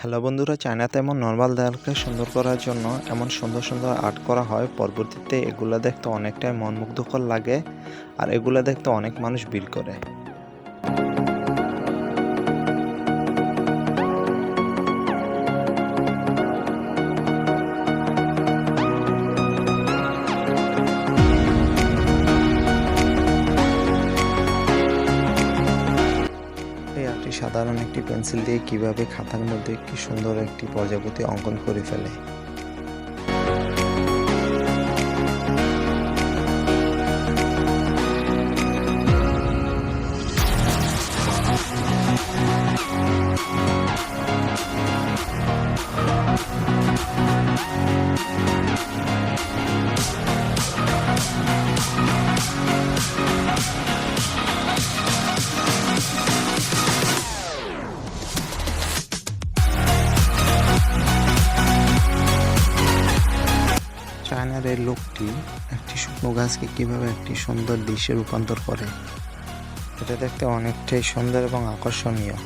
Hello বন্ধুরা, চায়নাতে এমন নর্মাল দেয়ালকে সুন্দর করার জন্য এমন সুন্দর সুন্দর আর্ট করা হয়। পরবর্তীতে এগুলা দেখতে অনেকটাই মনমুগ্ধকর লাগে, আর এগুলা দেখতে অনেক মানুষ ভিড় করে। এই আর্টটি সাধারণ একটি পেন্সিল দিয়ে কিভাবে খাতার মধ্যে কি সুন্দর একটি প্রজাপতি অঙ্কন করে ফেলে। চায়নার এই লোকটি একটি শুকনো গাছকে কিভাবে একটি সুন্দর দৃশ্যে রূপান্তর করে, এটা দেখতে অনেকটাই সুন্দর এবং আকর্ষণীয়।